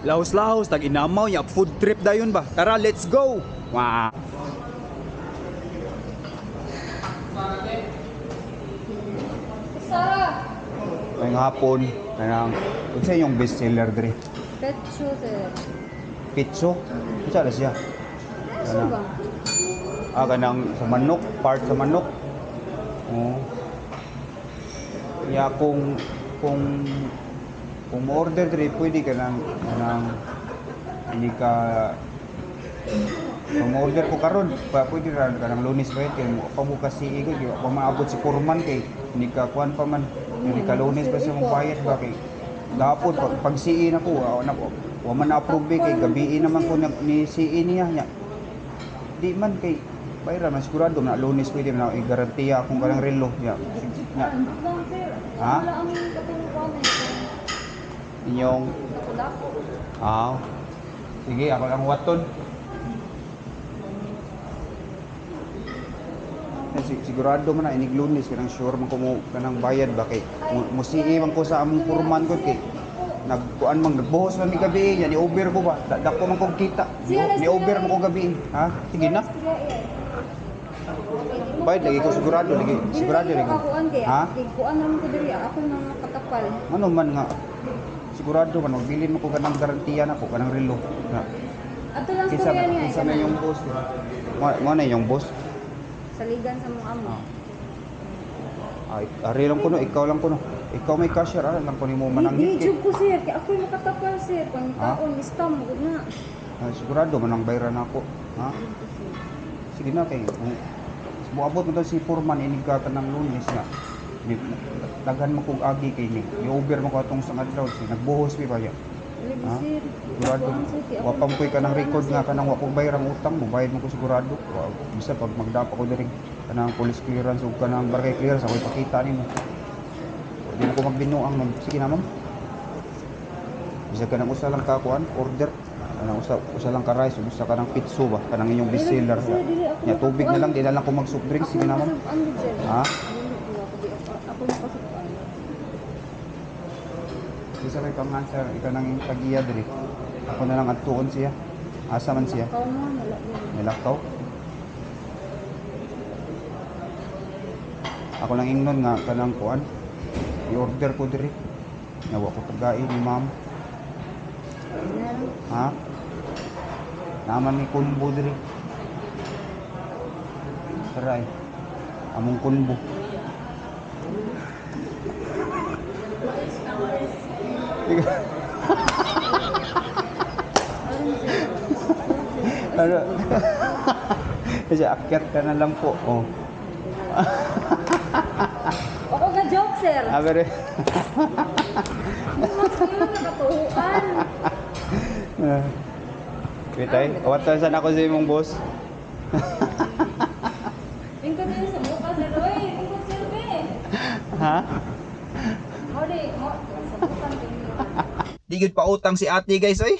Lahos-lahos tag inamaw ya food trip dayon ba. Tara, let's go. Wow. Sarah! Ngayong hapon, kanang unsa yung best seller diri? Petso, sir. Pizzo. Unsa na siya? Petso ba? Kanang sa manok, part sa manok. Oh. Ya kung order diri pwede ka nang hindi ka kung order ko karon pwede ra kanang Lunes ba kay pa mo kasi igo di pa maabot si Purman kay hindi ka kuan pa man hindi ka Lunes ba sa mong bayad ba kay gapon pag siin ako wa man approve kay gabi naman ko ni siin niya nya di man kay bayra man sigurado na Lunes pwede na i-garantiya akong kanang relo nya ha Wala ang katulungan inyong sige ako lang waton. Sigurado man na inig Lunes kanang sure man ko mo kanang bayad ba kay musii man ko sa among purman ko kay nagkuan man nagbuhos man mi gabi nya ni over ko ba dako man kog kita ni over man ko gabi ha sige na bayad lagi ko sigurado lagi ha kuan naman ko diri ako nang nakatapal ano man nga sigurado man magbilin mo ko kanang garantiya na ko kanang relo na ato lang storya niya isa na yung boss mo na yung boss saligan sa mong amo. Ari lang ko no, ikaw lang ko no. Ikaw may cashier, lang ko ni mo mananggit. Di ko sir, kaya ako'y makatapal sir. Pangitaon, mistam, good na. Sigurado manang bayaran ako. Ha? Sige na kay. Muabot mo si Purman inig ka kanang Lunes na. Daghan mo kog agi kay ni. I-over mo ko atong sa adlaw si nagbuhos mi ba ya. Ha? Sigurado. Wapang ko'y kanang record nga kanang wa kog bayar ang utang mo, bayad mo ko sigurado. Bisa pag magdapa ko diri kanang police clearance ug kanang barangay clearance ako'y pakita nimo. Di mo ko magbinuang ma'am. Sige na ma'am. Bisa kanang usa lang ka kuan order. Kanang usa lang ka rice ug usa kanang pizza ba kanang inyong best seller. Ya tubig na lang di na lang ko mag soft drink sige na ma'am. Ha? Ako napasukan. Isa kay pang answer, ikaw nang tagiya diri. Ako na lang adtuon siya. Asa man siya? Nilakaw. Ako lang ingnon nga kanang kuan. I-order ko diri. Nawa ko tagain ni ma'am. Ha? Naman ni kunbo diri. Tara among kunbo. Ano? Kasi akyat ka na lang po. Oh. Ako ka joke sir. Abere. Mas yun nakatuhuan. Wait ay, kawatan saan ako sa imong boss? Tingkod din sa buka sir. Oy, tingkod sir be. Ha? Hodi, sa bukan din. Di gid pa utang si ate guys oy.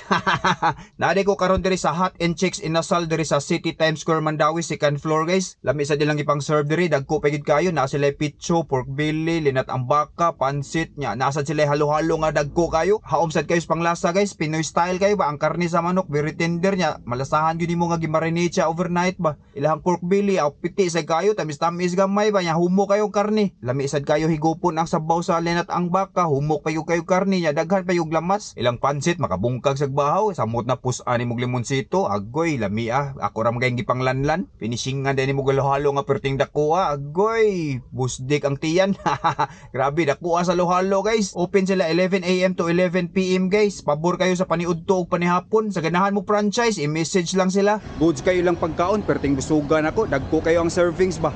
Nade ko karon diri sa Hot and Chicks in Nasal diri sa City Times Square Mandawi second floor guys. Lami sa dilang ipang serve diri dagko pa gid kayo na sila pizzo, pork belly, linat ang baka, pansit nya. Nasa sila halo-halo nga dagko kayo. Haom sad kayo sa panglasa guys. Pinoy style kayo ba ang karne sa manok very tender nya. Malasahan gyud nimo nga gimarinate siya overnight ba. Ilahang pork belly aw piti sa kayo tamis-tamis gamay ba nya humo kayong karne. Lami sad kayo higupon ang sabaw sa linat ang baka, humok pa kayo karne nya daghan pa yung lamas. Ilang pansit makabungkag sa bahaw samot na pusani mog limonsito agoy lami ako ra magayong gipanglanlan finishingan din mo halo nga perting dakuha agoy busdik ang tiyan. Grabe dakuha sa lohalo guys. Open sila 11 AM to 11 PM guys. Pabor kayo sa paniudto ug panihapon sa ganahan mo franchise i-message lang sila. Goods kayo lang pagkaon perting busugan ako dagko kayo ang servings ba.